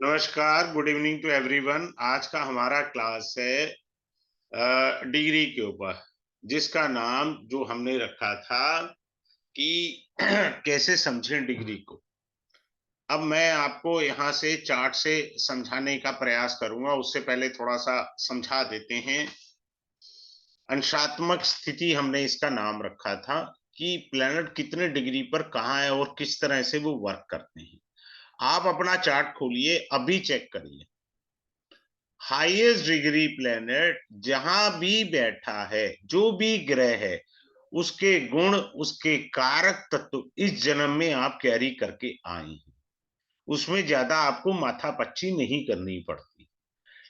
नमस्कार, good evening to everyone. आज का हमारा क्लास है डिग्री के ऊपर, जिसका नाम जो हमने रखा था कि कैसे समझें डिग्री को। अब मैं आपको यहाँ से चार्ट से समझाने का प्रयास करूंगा। उससे पहले थोड़ा सा समझा देते हैं। अंशात्मक स्थिति हमने इसका नाम रखा था कि प्लैनेट कितने डिग्री पर कहाँ है और किस तरह से वो वर्क करते हैं। आप अपना चार्ट खोलिए, अभी चेक करिए। हाईएस्ट डिग्री प्लेनेट जहां भी बैठा है, जो भी ग्रह है, उसके गुण, उसके कारक तत्व इस जन्म में आप कैरी करके आए हैं। उसमें ज्यादा आपको माथापच्ची नहीं करनी पड़ती।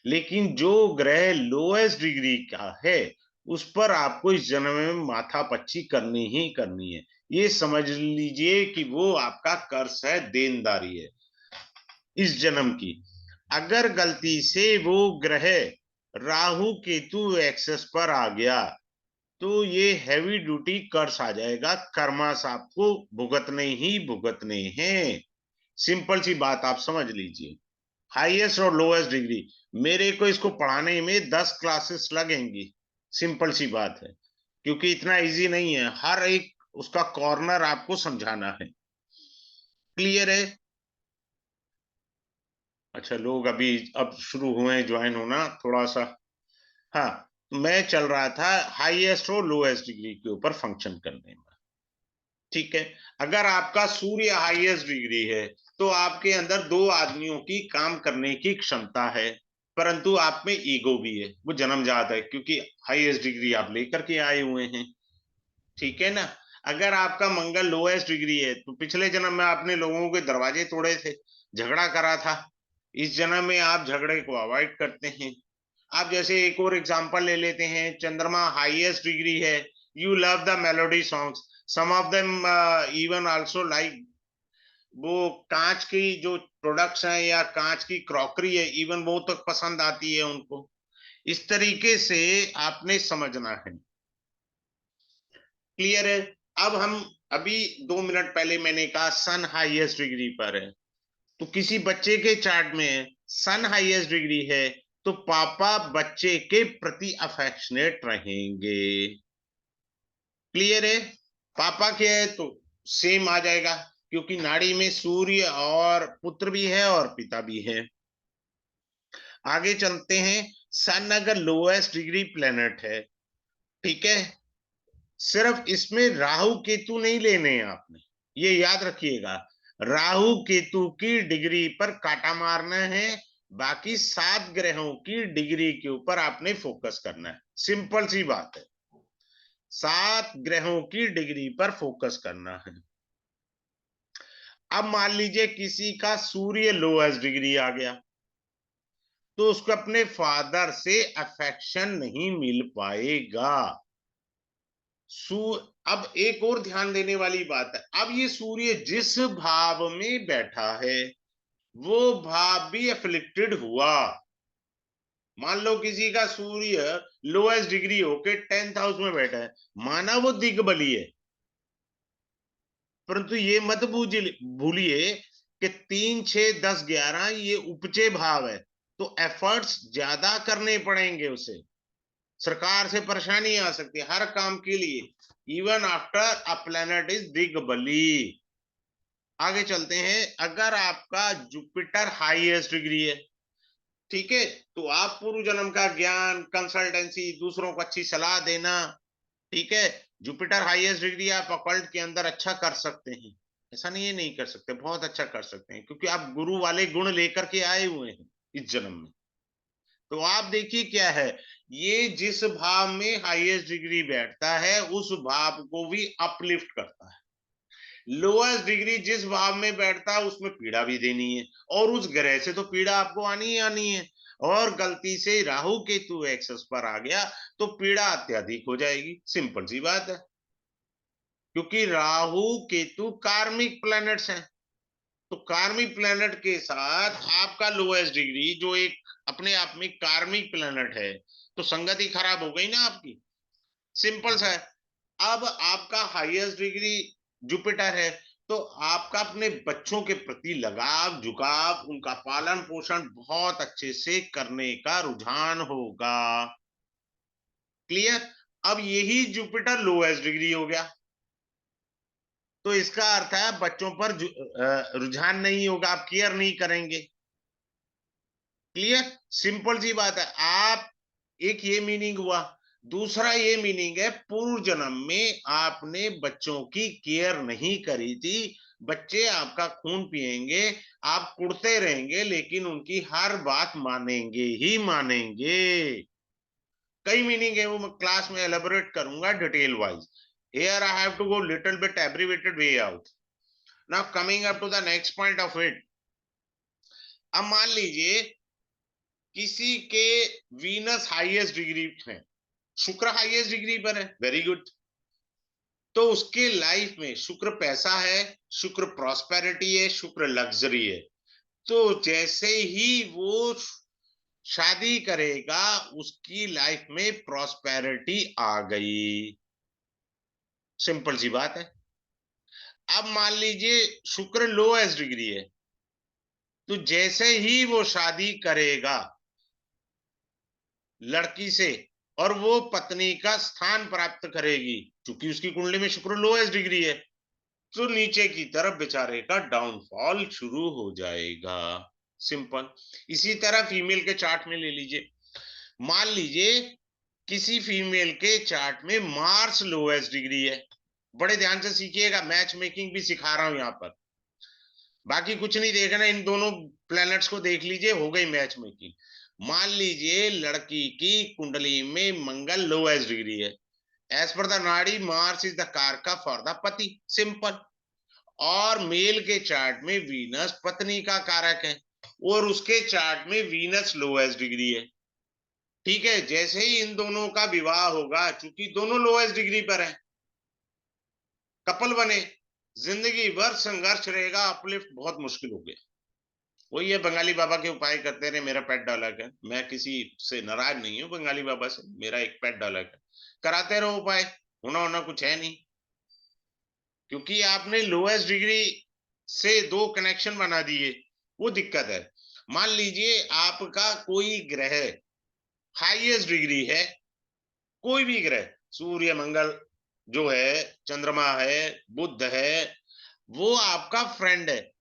लेकिन जो ग्रह लोएस्ट डिग्री का है, उस पर आपको इस जन्म में माथापच्ची करनी ही करनी है। ये समझ लीजिए कि वो आपका कर्स है, देनदारी है इस जन्म की। अगर गलती से वो ग्रह राहु केतु एक्सेस पर आ गया, तो ये हैवी ड्यूटी कर्स आ जाएगा। कर्मास आपको भुगतने ही भुगतने हैं। सिंपल सी बात आप समझ लीजिए। हाईएस्ट और लोएस्ट डिग्री, मेरे को इसको पढ़ाने में 10 क्लासेस लगेंगी। सिंपल सी बात है, क्योंकि इतना इजी नहीं है हर एक उसका कॉर्नर आपको समझाना है। क्लियर है? अच्छा, लोग अभी अब शुरू हुए हैं ज्वाइन होना थोड़ा सा। हाँ, तो मैं चल रहा था हाईएस्ट और लोएस्ट डिग्री के ऊपर फंक्शन करने में। ठीक है। अगर आपका सूर्य हाईएस्ट डिग्री है, तो आपके अंदर दो आदमियों की काम करने की क्षमता है, परंतु आप में ईगो भी है, वो जन्मजात है, क्योंकि हाईएस्ट डिग्री आप लेकर के आए हुए हैं। ठीक है ना? अगर आपका मंगल लोएस्ट डिग्री है, तो पिछले जन्म में आपने लोगों के दरवाजे तोड़े थे, झगड़ा करा था। इस जन्म में आप झगड़े को अवॉइड करते हैं। आप जैसे एक और एग्जांपल ले लेते हैं, चंद्रमा हाईएस्ट डिग्री है। You love the melody songs, some of them even also like, वो कांच की जो प्रोडक्ट्स हैं या कांच की क्रॉकरी है, इवन वो तक पसंद आती है उनको। इस तरीके से आपने समझना है। क्लियर है? अब हम अभी 2 मिनट पहले मैंने कहा सन हाईएस्ट डिग्री पर है, तो किसी बच्चे के चार्ट में सन हाईएस्ट डिग्री है, तो पापा बच्चे के प्रति अफेक्शनेट रहेंगे। क्लियर है? पापा क्या है तो सेम आ जाएगा, क्योंकि नाड़ी में सूर्य और पुत्र भी है और पिता भी है। आगे चलते हैं। सन अगर लोएस्ट डिग्री प्लेनेट है, ठीक है, सिर्फ इसमें राहु केतु नहीं लेने हैं आपने, ये याद रखिएगा। राहु केतु की डिग्री पर काटा मारना है। बाकी 7 ग्रहों की डिग्री के ऊपर आपने फोकस करना है। सिंपल सी बात है, 7 ग्रहों की डिग्री पर फोकस करना है। अब मान लीजिए किसी का सूर्य लोएस्ट डिग्री आ गया, तो उसको अपने फादर से अफेक्शन नहीं मिल पाएगा। सू अब एक और ध्यान देने वाली बात है, अब ये सूर्य जिस भाव में बैठा है, वो भाव भी अफ्लिक्टेड हुआ। मान लो किसी का सूर्य लोएस्ट डिग्री होके 10th हाउस में बैठा है, माना वो दिग्बली है, परंतु ये मत भूलिए कि 3, 6, 10, 11 ये उपचे भाव है, तो एफर्ट्स ज्यादा करने पड़ेंगे उसे। सरकार से परेशानी आ सकती है हर काम के लिए, even after a planet is दिग्बली। आगे चलते हैं। अगर आपका जुपिटर हाईएस्ट डिग्री है, ठीक है, तो आप पूर्व जन्म का ज्ञान, कंसल्टेंसी, दूसरों को अच्छी सलाह देना, ठीक है, जुपिटर हाईएस्ट डिग्री, आप अकल्ट के अंदर अच्छा कर सकते हैं। ऐसा नहीं है नहीं कर सकते, बहुत अच्छा कर सकते हैं, क्योंकि आप गुरु वाले गुण लेकर के आए हुए हैं इस जन्म में। तो आप देखिए क्या है, ये जिस भाव में हाईएस्ट डिग्री बैठता है, उस भाव को भी अपलिफ्ट करता है। लोएस्ट डिग्री जिस भाव में बैठता है, उसमें पीड़ा भी देनी है, और उस ग्रह से तो पीड़ा आपको आनी ही आनी है। और गलती से राहु केतु एक्सेस पर आ गया, तो पीड़ा अत्यधिक हो जाएगी। सिंपल सी बात है, क्योंकि राहु केतु कार्मिक प्लैनेट्स हैं। तो कार्मिक प्लैनेट के साथ आपका लोएस्ट डिग्री, जो एक अपने आप में कार्मिक प्लैनेट है, तो संगति खराब हो गई ना आपकी। सिंपल सा है। अब आपका हाईएस्ट डिग्री जुपिटर है, तो आपका अपने बच्चों के प्रति लगाव, झुकाव, उनका पालन पोषण बहुत अच्छे से करने का रुझान होगा। क्लियर? अब यही जुपिटर लोएस्ट डिग्री हो गया, तो इसका अर्थ है बच्चों पर रुझान नहीं होगा, आप केयर नहीं करेंगे। क्लियर? सिंपल सी बात है। आप, एक ये मीनिंग हुआ। दूसरा ये मीनिंग है, पूर्व जन्म में आपने बच्चों की केयर नहीं करी थी। बच्चे आपका खून पिएंगे, आप कुड़ते रहेंगे, लेकिन उनकी हर बात मानेंगे ही मानेंगे। कई मीनिंग है, वो मैं क्लास में एलेबोरेट करूंगा detail wise. Here I have to go little bit abbreviated way out. Now coming up to the next point of it. अब मान लीजिए किसी के वीनस हाईएस्ट डिग्री है, शुक्र हाईएस्ट डिग्री पर है, वेरी गुड। तो उसके लाइफ में शुक्र पैसा है, शुक्र प्रॉस्पेरिटी है, शुक्र लग्जरी है। तो जैसे ही वो शादी करेगा, उसकी लाइफ में प्रॉस्पेरिटी आ गई। सिंपल सी बात है। अब मान लीजिए शुक्र लोएस्ट डिग्री है, तो जैसे ही वो शादी करेगा लड़की से, और वो पत्नी का स्थान प्राप्त करेगी, क्योंकि उसकी कुंडली में शुक्र लोएस्ट डिग्री है, तो नीचे की तरफ बेचारे का डाउनफॉल शुरू हो जाएगा। सिंपल। इसी तरह फीमेल के चार्ट में ले लीजिए। मान लीजिए किसी फीमेल के चार्ट में मार्स लोएस्ट डिग्री है। बड़े ध्यान से सीखिएगा, मैच मेकिंग भी सिखा रहा हूं यहां पर, बाकी कुछ नहीं देखना, इन दोनों प्लैनेट्स को देख लीजिए, हो गई मैच मेकिंग। मान लीजिए लड़की की कुंडली में मंगल लोएस्ट डिग्री है। एज पर द नाड़ी, मार्स इज द कारका फॉर द पति। सिंपल। और मेल के चार्ट में वीनस पत्नी का कारक है, और उसके चार्ट में वीनस लोएस्ट डिग्री है। ठीक है, जैसे ही इन दोनों का विवाह होगा, चूंकि दोनों लोएस्ट डिग्री पर है, कपल बने, जिंदगी भर संघर्ष रहेगा, अपलिफ्ट बहुत मुश्किल हो गया। वही है, बंगाली बाबा के उपाय करते रहे, मेरा पेट डायलॉग है। मैं किसी से नाराज नहीं हूं, बंगाली बाबा से, मेरा एक पेट डायलॉग है। कराते रहो उपाय, होना होना कुछ है नहीं, क्योंकि आपने लोएस्ट डिग्री से दो कनेक्शन बना दिए, वो दिक्कत है। मान लीजिए आपका कोई ग्रह हाईएस्ट डिग्री है, कोई भी ग्रह, सूर्य, मंगल जो है, चंद्रमा है, बुध है, वो आपका फ्रेंड है,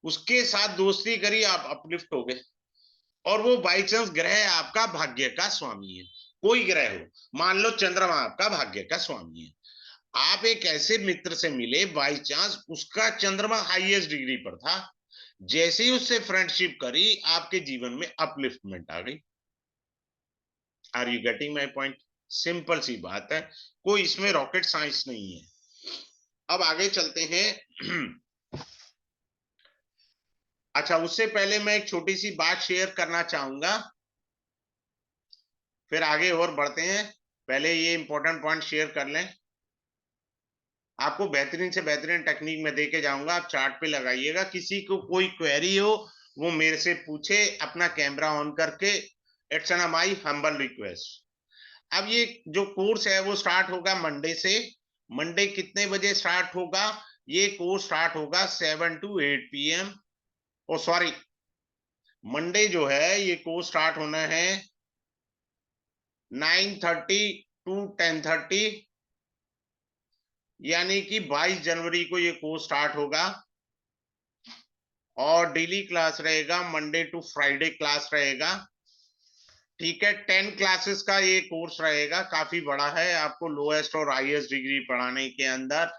उसके साथ दोस्ती करी, आप अपलिफ्ट हो गए। और वो बाई चांस ग्रह आपका भाग्य का स्वामी है, कोई ग्रह हो, मान लो चंद्रमा आपका भाग्य का स्वामी है। आप एक ऐसे मित्र से मिले बाई चांस, उसका चंद्रमा हाईएस्ट डिग्री पर था, जैसे ही उससे फ्रेंडशिप करी, आपके जीवन में अपलिफ्टमेंट आ गई। Are you getting my point? Simple सी बात है, कोई इसमें रॉकेट साइंस नहीं है। अब आगे चलते हैं। अच्छा, उससे पहले मैं एक छोटी सी बात शेयर करना चाहूंगा, फिर आगे और बढ़ते हैं। पहले ये इंपॉर्टेंट पॉइंट शेयर कर लें। आपको बेहतरीन से बेहतरीन टेक्निक में देके जाऊंगा, आप चार्ट पे लगाइएगा। किसी को कोई क्वेरी हो, वो मेरे से पूछे अपना कैमरा ऑन करके। It's an my humble request. अब ये जो कोर्स है वो स्टार्ट होगा मंडे से। मंडे कितने बजे स्टार्ट होगा? ये कोर्स स्टार्ट होगा 7 to 8 PM। Oh sorry, Monday जो है ये कोर्स स्टार्ट होना है 9:30 to 10:30, यानी कि 22 जनवरी को ये कोर्स स्टार्ट होगा। और डेली क्लास रहेगा, मंडे टू फ्राइडे क्लास रहेगा। ठीक है, 10 क्लासेस का ये कोर्स रहेगा, काफी बड़ा है, आपको लोएस्ट और हाईएस्ट डिग्री पढ़ाने के अंदर।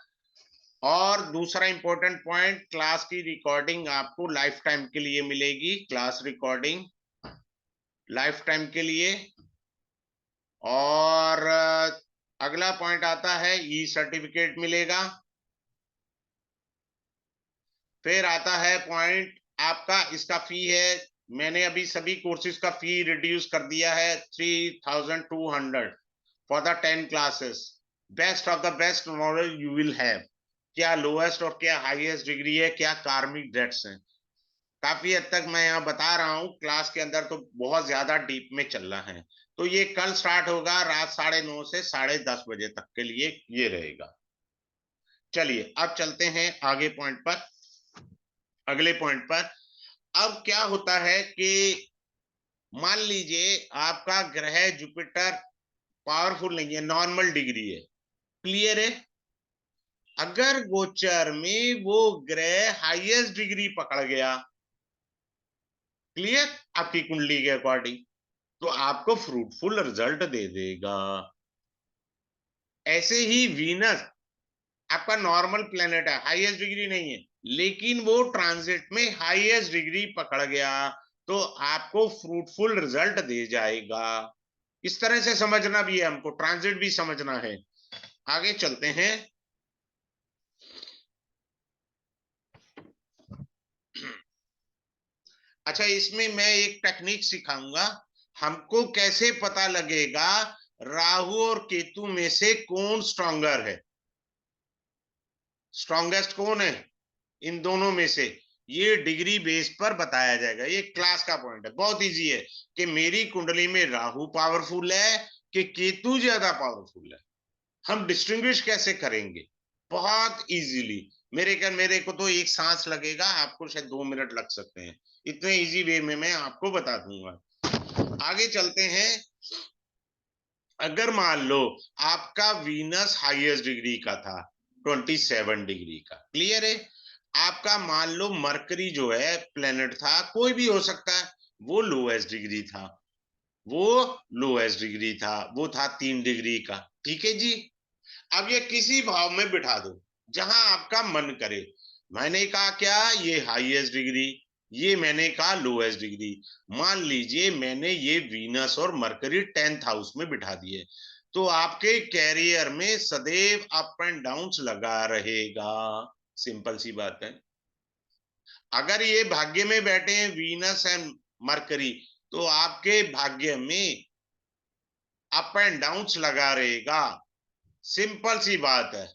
और दूसरा इंपॉर्टेंट पॉइंट, क्लास की रिकॉर्डिंग आपको लाइफ टाइम के लिए मिलेगी, क्लास रिकॉर्डिंग लाइफ टाइम के लिए। और अगला पॉइंट आता है, ई सर्टिफिकेट मिलेगा। फिर आता है पॉइंट आपका, इसका फी है, मैंने अभी सभी कोर्सेज का फी रिड्यूस कर दिया है 3200 for the 10 classes. Best of the best knowledge you will have. क्या लोएस्ट और क्या हाईएस्ट डिग्री है, क्या कार्मिक डेट्स हैं, काफी हद तक मैं यहाँ बता रहा हूँ। क्लास के अंदर तो बहुत ज्यादा डीप में चल रहा है। तो ये कल स्टार्ट होगा रात 9:30 से 10:30 बजे तक के लिए ये रहेगा। चलिए अब चलते हैं आगे पॉइंट पर, अगले पॉइंट पर। अब क्या होता है कि मान लीजिए आपका ग्रह जुपिटर पावरफुल नहीं है, नॉर्मल डिग्री है, क्लियर है। अगर गोचर में वो ग्रह हाईएस्ट डिग्री पकड़ गया, क्लियर, आपकी कुंडली के अकॉर्डिंग, तो आपको फ्रूटफुल रिजल्ट दे देगा। ऐसे ही वीनस आपका नॉर्मल प्लेनेट है, हाईएस्ट डिग्री नहीं है, लेकिन वो ट्रांजिट में हाईएस्ट डिग्री पकड़ गया, तो आपको फ्रूटफुल रिजल्ट दे जाएगा। इस तरह से समझना भी है हमको, ट्रांजिट भी समझना है। आगे चलते हैं। अच्छा, इसमें मैं एक टेक्निक सिखाऊंगा, हमको कैसे पता लगेगा राहु और केतु में से कौन स्ट्रॉन्गर है, स्ट्रॉन्गेस्ट कौन है इन दोनों में से। ये डिग्री बेस पर बताया जाएगा, ये क्लास का पॉइंट है, बहुत इजी है कि मेरी कुंडली में राहु पावरफुल है कि केतु ज्यादा पावरफुल है, हम डिस्टिंग्विश कैसे करेंगे, बहुत इजीली। मेरे को तो एक सांस लगेगा, आपको शायद 2 मिनट लग सकते हैं, इतने इजी वे में मैं आपको बता दूंगा। आगे चलते हैं। अगर मान लो आपका वीनस हाईएस्ट डिग्री का था, 27 डिग्री का, क्लियर है। आपका मान लो मरकरी जो है प्लेनेट था, कोई भी हो सकता है, वो लोएस्ट डिग्री था, वो लोएस्ट डिग्री था, वो था 3 डिग्री का, ठीक है जी। अब ये किसी भाव में बिठा दो जहां आपका मन करे। मैंने कहा क्या, ये हाईएस्ट डिग्री, ये मैंने कहा लोएस्ट डिग्री। मान लीजिए मैंने ये वीनस और मरकरी 10th हाउस में बिठा दिए, तो आपके कैरियर में सदैव अप एंड डाउन लगा रहेगा, सिंपल सी बात है। अगर ये भाग्य में बैठे हैं वीनस एंड मरकरी, तो आपके भाग्य में अप एंड डाउन लगा रहेगा, सिंपल सी बात है।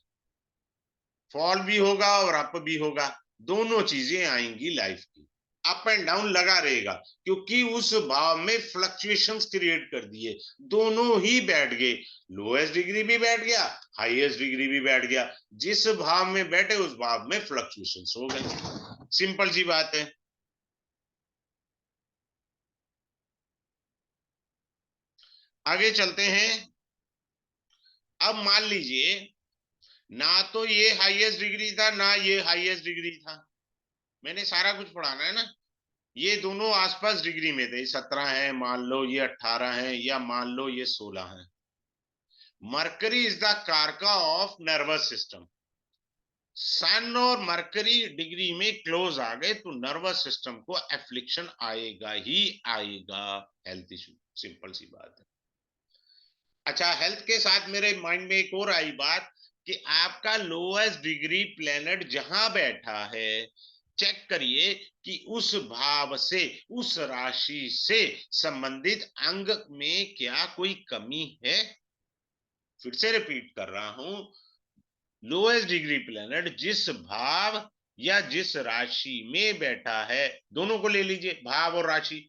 फॉल भी होगा और अप भी होगा, दोनों चीजें आएंगी लाइफ की, अप एंड डाउन लगा रहेगा, क्योंकि उस भाव में फ्लक्चुएशंस क्रिएट कर दिए, दोनों ही बैठ गए, लोएस्ट डिग्री भी बैठ गया, हाईएस्ट डिग्री भी बैठ गया, जिस भाव में बैठे उस भाव में फ्लक्चुएशंस हो गए, सिंपल सी बात है। आगे चलते हैं। अब मान लीजिए ना तो ये हाईएस्ट डिग्री था ना ये हाईएस्ट डिग्री था, मैंने सारा कुछ पढ़ाना है ना। ये दोनों आसपास डिग्री में थे, 17 है मान लो, ये 18 है, या मान लो ये 16 है। मरकरी इज द कारका ऑफ नर्वस सिस्टम, सन और मरकरी डिग्री में क्लोज आ गए तो नर्वस सिस्टम को एफ्लिक्शन आएगा ही आएगा, हेल्थ इशू, सिंपल सी बात है। अच्छा, हेल्थ के साथ मेरे माइंड में एक और आई बात कि आपका लोएस्ट डिग्री प्लेनेट जहां बैठा है, चेक करिए कि उस भाव से, उस राशि से संबंधित अंग में क्या कोई कमी है। फिर से रिपीट कर रहा हूं, लोएस्ट डिग्री प्लेनेट जिस भाव या जिस राशि में बैठा है, दोनों को ले लीजिए, भाव और राशि,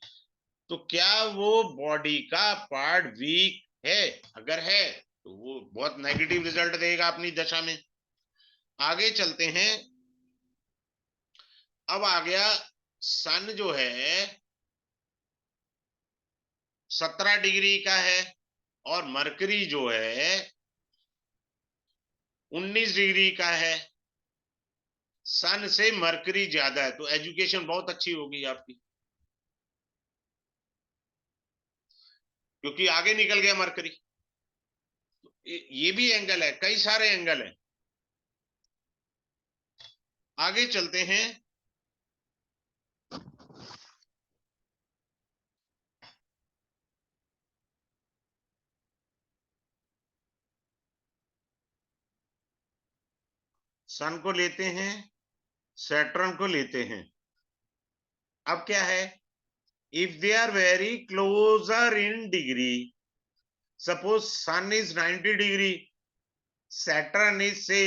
तो क्या वो बॉडी का पार्ट वीक है, अगर है तो वो बहुत नेगेटिव रिजल्ट देगा अपनी दशा में। आगे चलते हैं। अब आ गया सन जो है 17 डिग्री का है, और मरकरी जो है 19 डिग्री का है। सन से मरकरी ज्यादा है तो एजुकेशन बहुत अच्छी होगी आपकी, क्योंकि आगे निकल गया मरकरी। ये भी एंगल है, कई सारे एंगल हैं। आगे चलते हैं। सन को लेते हैं, सैटर्न को लेते हैं। अब क्या है, if they are very closer in degree, suppose sun is 90 degree, Saturn is say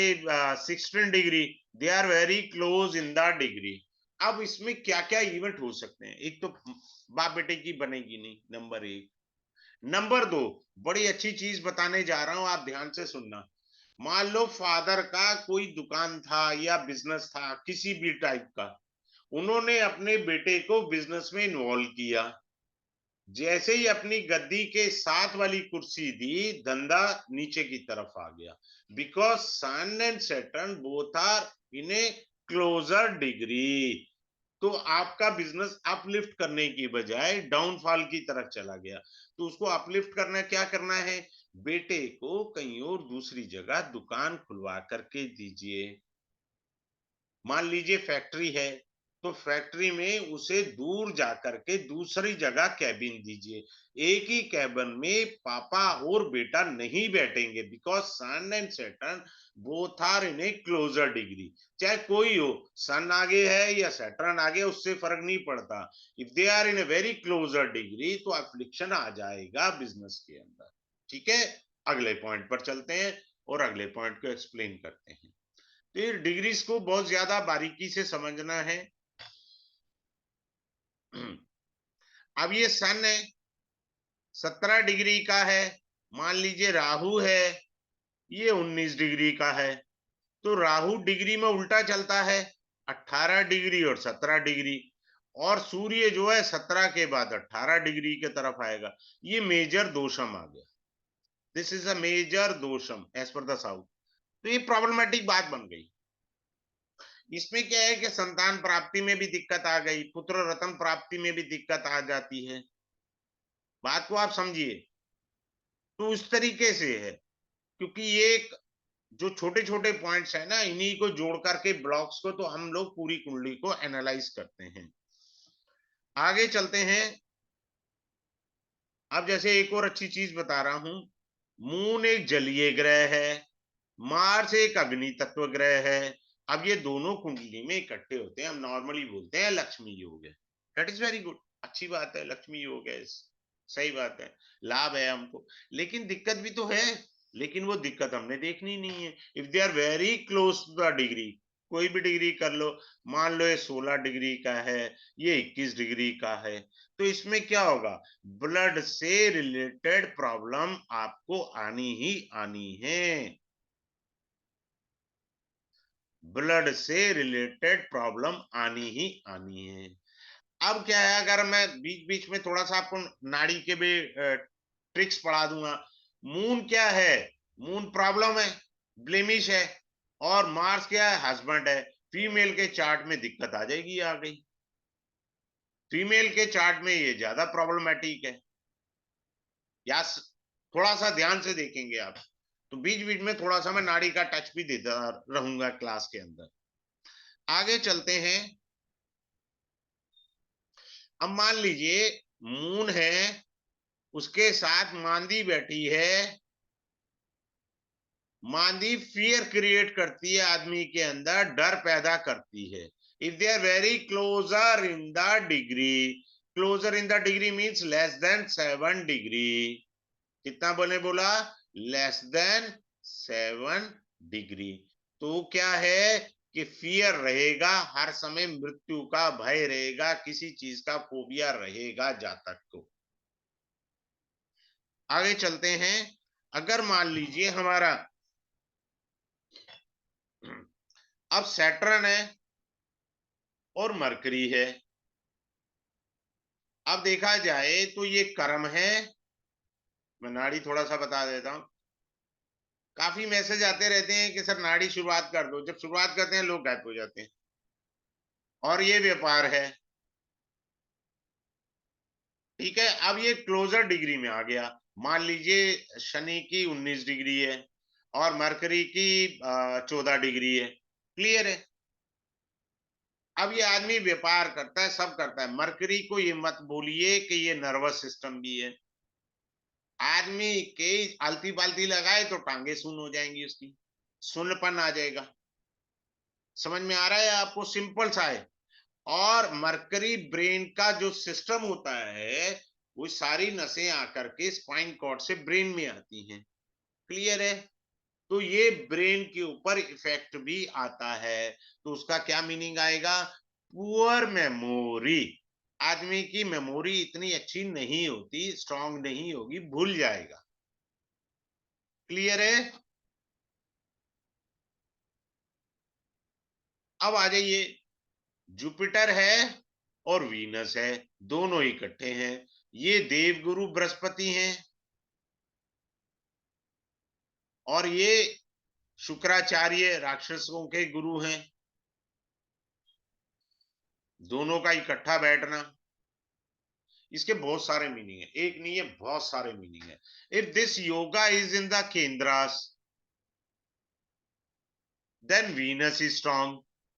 16 degree, they are very close in the degree. अब इसमें क्या क्या इवेंट हो सकते हैं, एक तो बाप बेटे की बनेगी नहीं, नंबर 1। नंबर 2, बड़ी अच्छी चीज बताने जा रहा हूं, आप ध्यान से सुनना। मान लो फादर का कोई दुकान था या बिजनेस था किसी भी टाइप का, उन्होंने अपने बेटे को बिजनेस में इन्वॉल्व किया। जैसे ही अपनी गद्दी के साथ वाली कुर्सी दी, धंधा नीचे की तरफ आ गया। Because sun and Saturn both are in a closer degree. तो आपका बिजनेस अपलिफ्ट करने की बजाय डाउनफॉल की तरफ चला गया। तो उसको अपलिफ्ट करना, क्या करना है, बेटे को कहीं और दूसरी जगह दुकान खुलवा करके दीजिए। मान लीजिए फैक्ट्री है, तो फैक्ट्री में उसे दूर जाकर के दूसरी जगह कैबिन दीजिए। एक ही कैबिन में पापा और बेटा नहीं बैठेंगे, because sun and Saturn both are in a closer degree. चाहे कोई हो, सन आगे है या सैटर्न आगे, उससे फर्क नहीं पड़ता। If they are in a very closer degree तो अफ्लिक्शन आ जाएगा बिजनेस के अंदर। ठीक है, अगले पॉइंट पर चलते हैं और अगले पॉइंट को एक्सप्लेन करते हैं। तो ये डिग्रीज को बहुत ज्यादा बारीकी से समझना है। अब ये सन है, 17 डिग्री का है। मान लीजिए राहु है, ये 19 डिग्री का है। तो राहु डिग्री में उल्टा चलता है, 18 डिग्री और 17 डिग्री। और सूर्य जो है 17 के बाद 18 डिग्री के तरफ आएगा। ये मेजर दोषम आ गया। This is a major dosham as per the south. तो ये प्रॉब्लमेटिक बात बन गई। इसमें क्या है कि संतान प्राप्ति में भी दिक्कत आ गई, पुत्र रत्न प्राप्ति में भी दिक्कत आ जाती है। बात को आप समझिए। तो इस तरीके से है, क्योंकि ये जो छोटे छोटे पॉइंट्स है ना, इन्हीं को जोड़ करके ब्लॉक्स को तो हम लोग पूरी कुंडली को एनालाइज करते हैं। आगे चलते हैं। अब जैसे एक और अच्छी चीज बता रहा हूं, मून एक जलीय ग्रह है, मार्स एक अग्नि तत्व ग्रह है। अब ये दोनों कुंडली में इकट्ठे होते हैं, हम नॉर्मली बोलते हैं लक्ष्मी योग है। दैट इज वेरी गुड, अच्छी बात है, लक्ष्मी योग है, सही बात है, लाभ है हमको। लेकिन दिक्कत भी तो है, लेकिन वो दिक्कत हमने देखनी नहीं है। If they are very close to the degree, कोई भी डिग्री कर लो, मान लो ये 16 डिग्री का है, ये 21 डिग्री का है, तो इसमें क्या होगा, ब्लड से रिलेटेड प्रॉब्लम आपको आनी ही आनी है। ब्लड से रिलेटेड प्रॉब्लम आनी ही आनी है। अब क्या है, अगर मैं बीच बीच में थोड़ा सा आपको नाड़ी के भी ट्रिक्स पढ़ा दूंगा। मून क्या है, मून प्रॉब्लम है, ब्लेमिश है। और मार्स क्या है, हस्बैंड है। फीमेल के चार्ट में दिक्कत आ जाएगी, आ गई। फीमेल के चार्ट में ये ज्यादा प्रॉब्लमेटिक है। या थोड़ा सा ध्यान से देखेंगे आप, तो बीच बीच में थोड़ा सा मैं नाड़ी का टच भी देता रहूंगा क्लास के अंदर। आगे चलते हैं। अब मान लीजिए मून है, उसके साथ मांदी बैठी है। मांदी फियर क्रिएट करती है आदमी के अंदर, डर पैदा करती है। If they are very closer in the degree, closer in the degree means less than 7 degree. कितना बोले बोला, लेस देन 7 डिग्री। तो क्या है कि फियर रहेगा, हर समय मृत्यु का भय रहेगा, किसी चीज का फोबिया रहेगा जातक को। आगे चलते हैं। अगर मान लीजिए हमारा अब सैटर्न है और मरकरी है। अब देखा जाए तो ये कर्म है। मैं नाड़ी थोड़ा सा बता देता हूं। काफी मैसेज आते रहते हैं कि सर नाड़ी शुरुआत कर दो, जब शुरुआत करते हैं लोग गायब हो जाते हैं। और ये व्यापार है। ठीक है, अब ये क्लोजर डिग्री में आ गया। मान लीजिए शनि की 19 डिग्री है और मरकरी की 14 डिग्री है। क्लियर है। अब ये आदमी व्यापार करता है, सब करता है। मरकरी को ये मत बोलिए कि ये नर्वस सिस्टम भी है। आदमी के आलती पालती लगाए तो टांगे सुन हो जाएंगी, उसकी सुनपन आ जाएगा। समझ में आ रहा है आपको, सिंपल सा है। और मरकरी ब्रेन का जो सिस्टम होता है, वो सारी नसें आकर के स्पाइन कॉर्ड से ब्रेन में आती हैं। क्लियर है। तो ये ब्रेन के ऊपर इफेक्ट भी आता है। तो उसका क्या मीनिंग आएगा, पुअर मेमोरी। आदमी की मेमोरी इतनी अच्छी नहीं होती, स्ट्रांग नहीं होगी, भूल जाएगा। क्लियर है। अब आ जाइए, जुपिटर है और वीनस है, दोनों इकट्ठे हैं। ये देवगुरु बृहस्पति हैं और ये शुक्राचार्य राक्षसों के गुरु हैं। दोनों का इकट्ठा बैठना, इसके बहुत सारे मीनिंग है, एक नहीं है, बहुत सारे मीनिंग है। If this yoga is in the kendras, then Venus is strong.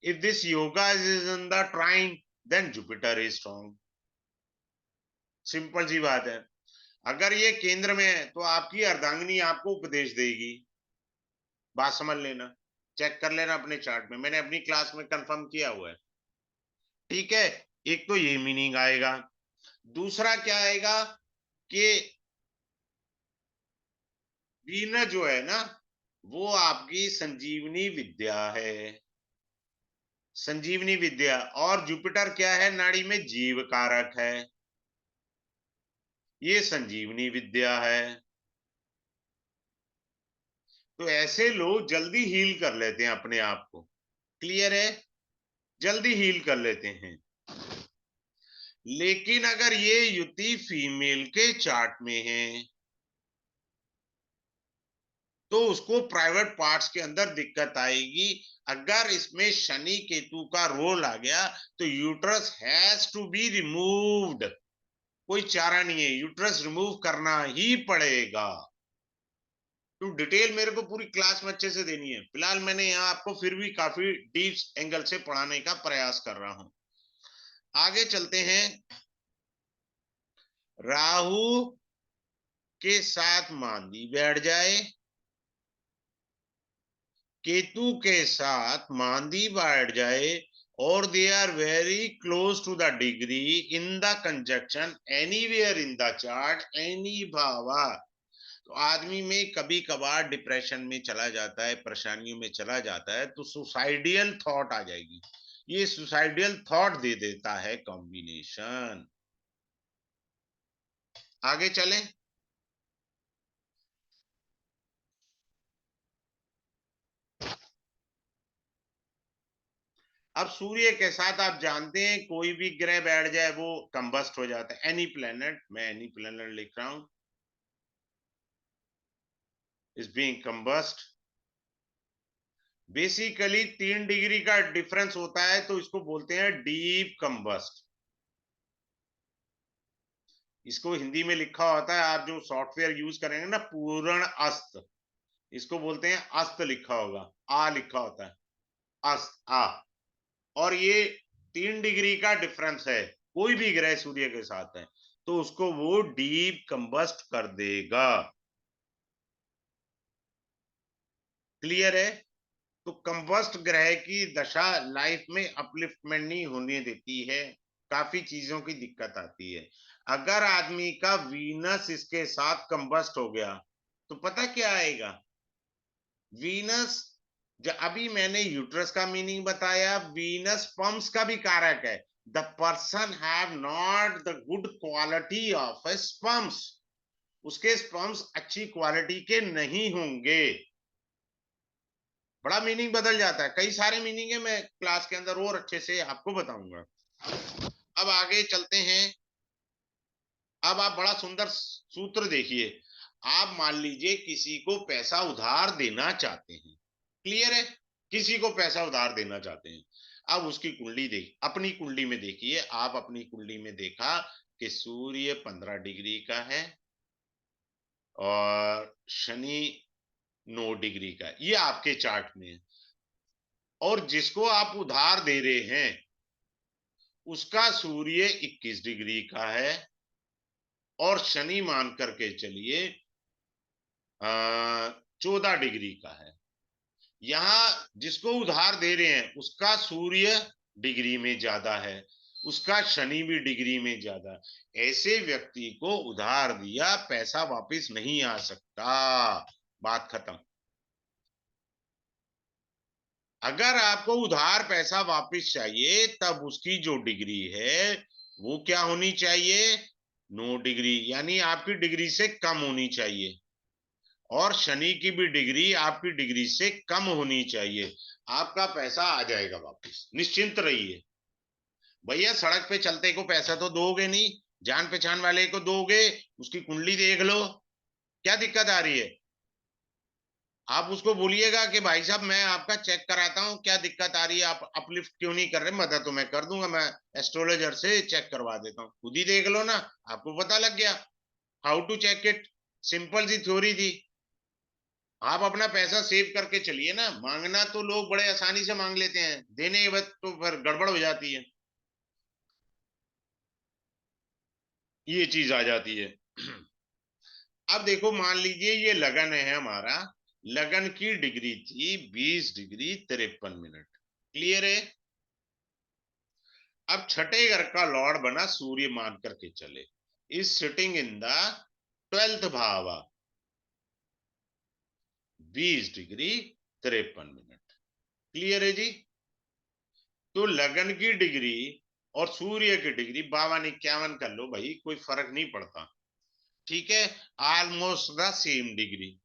If this yoga is in the trine, then Jupiter is strong. Simple सी बात है। अगर ये केंद्र में है तो आपकी अर्धांगिनी आपको उपदेश देगी। बात समझ लेना, चेक कर लेना अपने चार्ट में, मैंने अपनी क्लास में कंफर्म किया हुआ है। ठीक है, एक तो ये मीनिंग आएगा। दूसरा क्या आएगा कि वीनस जो है ना, वो आपकी संजीवनी विद्या है, संजीवनी विद्या। और जुपिटर क्या है, नाड़ी में जीव कारक है, ये संजीवनी विद्या है। तो ऐसे लोग जल्दी हील कर लेते हैं अपने आप को। क्लियर है, जल्दी हील कर लेते हैं। लेकिन अगर ये युति फीमेल के चार्ट में है तो उसको प्राइवेट पार्ट्स के अंदर दिक्कत आएगी। अगर इसमें शनि केतु का रोल आ गया तो uterus has to be removed, कोई चारा नहीं है, यूट्रस रिमूव करना ही पड़ेगा। तो डिटेल मेरे को पूरी क्लास में अच्छे से देनी है, फिलहाल मैंने यहाँ आपको फिर भी काफी डीप एंगल से पढ़ाने का प्रयास कर रहा हूं। आगे चलते हैं। राहु के साथ मांदी बैठ जाए, केतु के साथ मांदी बैठ जाए, और they are very close to the degree in the conjunction anywhere in the chart any bhava, तो आदमी में कभी कभार डिप्रेशन में चला जाता है, परेशानियों में चला जाता है, तो सुसाइडियल थॉट आ जाएगी। ये सुसाइडियल थॉट दे देता है कॉम्बिनेशन। आगे चलें। अब सूर्य के साथ आप जानते हैं कोई भी ग्रह बैठ जाए वो कंबस्ट हो जाता है। एनी प्लेनेट, मैं एनी प्लेनेट लिख रहा हूं, is being combust. Basically 3 degree का डिफरेंस होता है तो इसको बोलते हैं डीप कंबस्ट। इसको हिंदी में लिखा होता है, आप जो सॉफ्टवेयर यूज करेंगे ना, पूर्ण अस्त, इसको बोलते हैं अस्त लिखा होगा, आ लिखा होता है, अस्त आ। और ये 3 डिग्री का डिफरेंस है, कोई भी ग्रह सूर्य के साथ है तो उसको वो डीप कंबस्ट कर देगा। क्लियर है। तो कंबस्ट ग्रह की दशा लाइफ में अपलिफ्टमेंट नहीं होने देती है, काफी चीजों की दिक्कत आती है। अगर आदमी का वीनस इसके साथ कंबस्ट हो गया तो पता क्या आएगा, वीनस, अभी मैंने यूट्रस का मीनिंग बताया, वीनस स्पर्म्स का भी कारक है। The person have not the good quality of A sperms, उसके स्पर्म्स अच्छी क्वालिटी के नहीं होंगे। बड़ा मीनिंग बदल जाता है, कई सारे मीनिंग है, मैं क्लास के अंदर और अच्छे से आपको बताऊंगा। अब आगे चलते हैं। अब आप बड़ा सुंदर सूत्र देखिए। आप मान लीजिए किसी को पैसा उधार देना चाहते हैं, क्लियर है, किसी को पैसा उधार देना चाहते हैं। अब उसकी कुंडली देख, अपनी कुंडली में देखिए, आप अपनी कुंडली में देखा कि सूर्य 15 डिग्री का है और शनि 9 डिग्री का है, ये आपके चार्ट में है। और जिसको आप उधार दे रहे हैं उसका सूर्य 21 डिग्री का है और शनि मान करके चलिए 14 डिग्री का है। यहां जिसको उधार दे रहे हैं उसका सूर्य डिग्री में ज्यादा है, उसका शनि भी डिग्री में ज्यादा। ऐसे व्यक्ति को उधार दिया पैसा वापस नहीं आ सकता, बात खत्म। अगर आपको उधार पैसा वापस चाहिए तब उसकी जो डिग्री है वो क्या होनी चाहिए, 9 डिग्री, यानी आपकी डिग्री से कम होनी चाहिए। और शनि की भी डिग्री आपकी डिग्री से कम होनी चाहिए। आपका पैसा आ जाएगा वापस, निश्चिंत रहिए। भैया सड़क पे चलते को पैसा तो दोगे नहीं, जान पहचान वाले को दोगे, उसकी कुंडली देख लो, क्या दिक्कत आ रही है? आप उसको बोलिएगा कि भाई साहब मैं आपका चेक कराता हूँ, क्या दिक्कत आ रही है, आप अपलिफ्ट क्यों नहीं कर रहे? मदद तो मैं कर दूंगा, मैं एस्ट्रोलॉजर से चेक करवा देता हूँ, खुद ही देख लो ना, आपको पता लग गया how to check it. Simple सी थ्योरी थी। आप अपना पैसा सेव करके चलिए ना, मांगना तो लोग बड़े आसानी से मांग लेते हैं, देने के वक्त तो फिर गड़बड़ हो जाती है, ये चीज आ जाती है। अब देखो मान लीजिए ये लगन है हमारा, लगन की डिग्री थी 20 डिग्री 53 मिनट, क्लियर है? अब छठे घर का लॉर्ड बना सूर्य, मान करके चले, is sitting in the 12th भाव, 20 डिग्री 53 मिनट, क्लियर है जी? तो लगन की डिग्री और सूर्य की डिग्री 52-51 कर लो भाई, कोई फर्क नहीं पड़ता, ठीक है, ऑलमोस्ट द सेम डिग्री।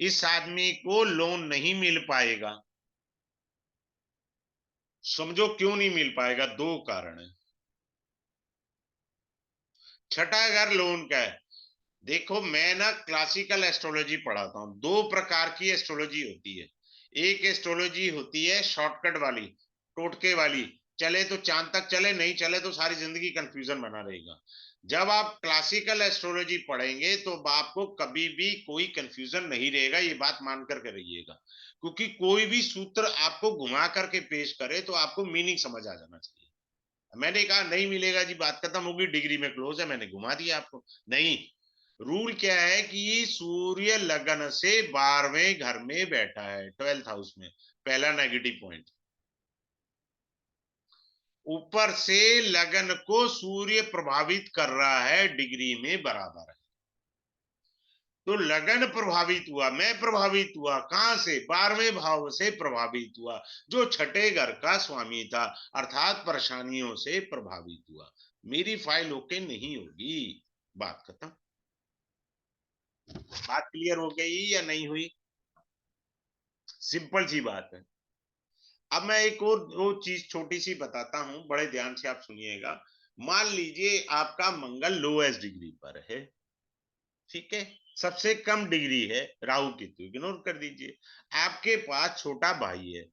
इस आदमी को लोन नहीं मिल पाएगा। समझो क्यों नहीं मिल पाएगा, दो कारण है। छठा घर लोन का है। देखो मैं ना क्लासिकल एस्ट्रोलॉजी पढ़ाता हूं, दो प्रकार की एस्ट्रोलॉजी होती है। एक एस्ट्रोलॉजी होती है शॉर्टकट वाली, टोटके वाली, चले तो चांद तक चले, नहीं चले तो सारी जिंदगी कंफ्यूजन बना रहेगा। जब आप क्लासिकल एस्ट्रोलॉजी पढ़ेंगे तो आपको कभी भी कोई कंफ्यूजन नहीं रहेगा, ये बात मान करके रहिएगा, क्योंकि कोई भी सूत्र आपको घुमा करके पेश करे तो आपको मीनिंग समझ आ जाना चाहिए। मैंने कहा नहीं मिलेगा जी, बात खत्म होगी, डिग्री में क्लोज है, मैंने घुमा दिया आपको, नहीं। रूल क्या है कि सूर्य लगन से 12वें घर में बैठा है, 12th हाउस में, पहला नेगेटिव पॉइंट। ऊपर से लगन को सूर्य प्रभावित कर रहा है, डिग्री में बराबर है। तो लगन प्रभावित हुआ, मैं प्रभावित हुआ, कहां से? 12वें भाव से प्रभावित हुआ, जो छठे घर का स्वामी था, अर्थात परेशानियों से प्रभावित हुआ। मेरी फाइल ओके नहीं होगी, बात खत्म। बात क्लियर हो गई या नहीं हुई? सिंपल सी बात है। अब मैं एक और दो चीज छोटी सी बताता हूं, बड़े ध्यान से आप सुनिएगा। मान लीजिए आपका मंगल लोएस्ट डिग्री पर है, ठीक है, सबसे कम डिग्री है, राहु केतु इग्नोर कर दीजिए। आपके पास छोटा भाई है,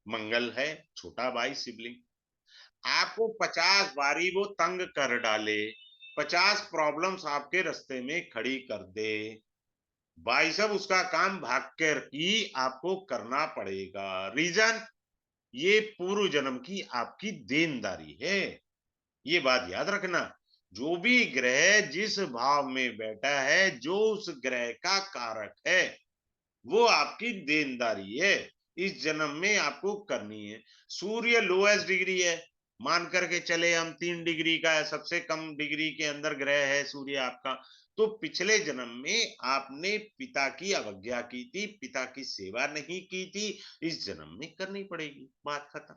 मंगल है, छोटा भाई सिबलिंग, आपको 50 बारी वो तंग कर डाले, 50 प्रॉब्लम्स आपके रास्ते में खड़ी कर दे, भाई साहब उसका काम भाग कर ही आपको करना पड़ेगा। रीजन, ये पूर्व जन्म की आपकी देनदारी है, ये बात याद रखना। जो भी ग्रह जिस भाव में बैठा है, जो उस ग्रह का कारक है, वो आपकी देनदारी है, इस जन्म में आपको करनी है। सूर्य लोएस्ट डिग्री है, मान करके चले हम 3 डिग्री का है, सबसे कम डिग्री के अंदर ग्रह है सूर्य आपका। तो पिछले जन्म में आपने पिता की अवज्ञा की थी, पिता की सेवा नहीं की थी, इस जन्म में करनी पड़ेगी, बात खत्म,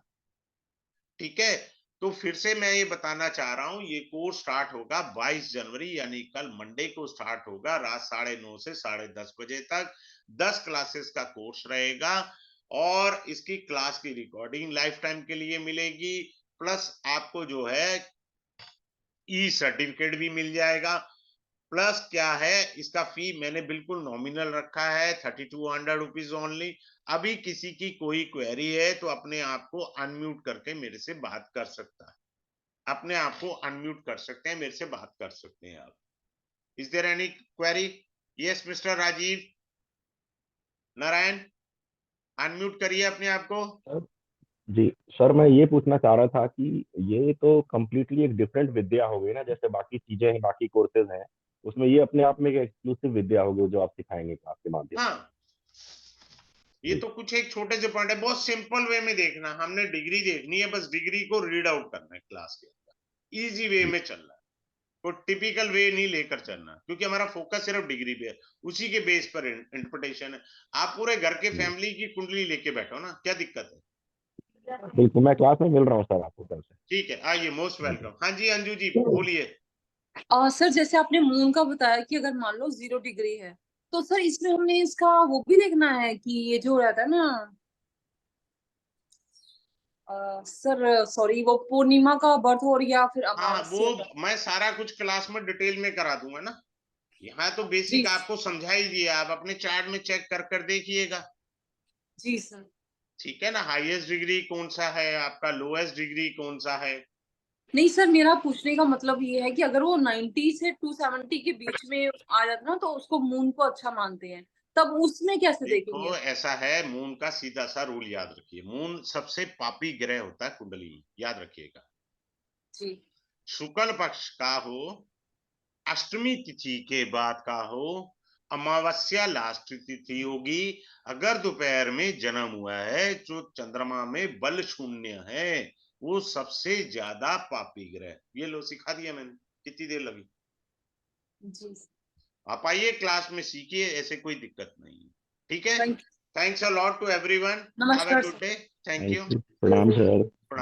ठीक है। तो फिर से मैं ये बताना चाह रहा हूं, ये कोर्स स्टार्ट होगा 22 जनवरी, यानी कल मंडे को स्टार्ट होगा, रात 9:30 से 10:30 बजे तक 10 क्लासेस का कोर्स रहेगा। और इसकी क्लास की रिकॉर्डिंग लाइफ टाइम के लिए मिलेगी, प्लस आपको जो है ई सर्टिफिकेट भी मिल जाएगा। प्लस क्या है, इसका फी मैंने बिल्कुल नॉमिनल रखा है, 3200 रुपीज ओनली। अभी किसी की कोई क्वेरी है तो अपने आप को अनम्यूट करके मेरे से बात कर सकता है, अपने आप को अनम्यूट कर सकते हैं, मेरे से बात कर सकते हैं आप। Is there any query? Yes mister Rajeev Narayan, unmute करिए अपने आप को। सर, जी सर, मैं ये पूछना चाह रहा था कि ये तो कम्प्लीटली एक डिफरेंट विद्या हो गई ना, जैसे बाकी चीजें हैं, बाकी कोर्सेज हैं, उसमें ये अपने आप में एक एक्सक्लूसिव विद्या होगी जो आप सिखाएंगे क्लास के माध्यम से। हाँ, ये जी। तो कुछ एक छोटे से पॉइंट है, बहुत सिंपल वे में देखना, हमने डिग्री देखनी है, बस डिग्री को रीड आउट करना है क्लास के अंदर, इजी वे जी। में चलना है, तो टिपिकल वे नहीं लेकर चलना, क्योंकि हमारा फोकस सिर्फ डिग्री पे है, उसी के बेस पर इंटरप्रिटेशन है। आप पूरे घर के जी फैमिली की कुंडली लेके बैठो ना, क्या दिक्कत है? बिल्कुल, मैं क्लास में मिल रहा हूँ सर आपको कल से। ठीक है, आइए, मोस्ट जी। वेलकम। हाँ जी अंजू जी बोलिए। सर जैसे आपने मून का बताया कि अगर मान लो 0 डिग्री है तो सर इसमें हमने इसका वो भी देखना है कि ये जो रहता है ना सर, सॉरी, वो पूर्णिमा का बर्थ और या फिर हाँ, अमावस्या का। वो मैं सारा कुछ क्लास में डिटेल में करा दूंगा ना। यहाँ तो बेसिक जी आपको समझा ही दिया, आप अपने चार्ट में चेक कर देखिएगा। जी सर। ठीक है ना, हाईएस्ट डिग्री कौन सा है आपका, लोएस्ट डिग्री कौन सा है। नहीं सर, मेरा पूछने का मतलब ये है कि अगर वो 90 से 270 के बीच में आ जाता ना तो उसको मून को अच्छा मानते हैं, तब उसमें कैसे देखेंगे? देखो ऐसा है, मून का सीधा सा रूल याद रखिए, मून सबसे पापी ग्रह होता है कुंडली में, याद रखिएगा। जी शुक्ल पक्ष का हो, अष्टमी तिथि के बाद का हो, अमावस्या लास्ट तिथि होगी, अगर दोपहर में जन्म हुआ है, जो चंद्रमा में बल शून्य है, वो सबसे ज्यादा पापी ग्रह। ये लो सिखा दिया मैंने, कितनी देर लगी। जी। आप आइए क्लास में सीखिए, ऐसे कोई दिक्कत नहीं है। ठीक है, thank you. Thanks a lot to everyone, have a namaskar good sir. Day, thank thank you, you, प्रणाम सर। प्रणाम।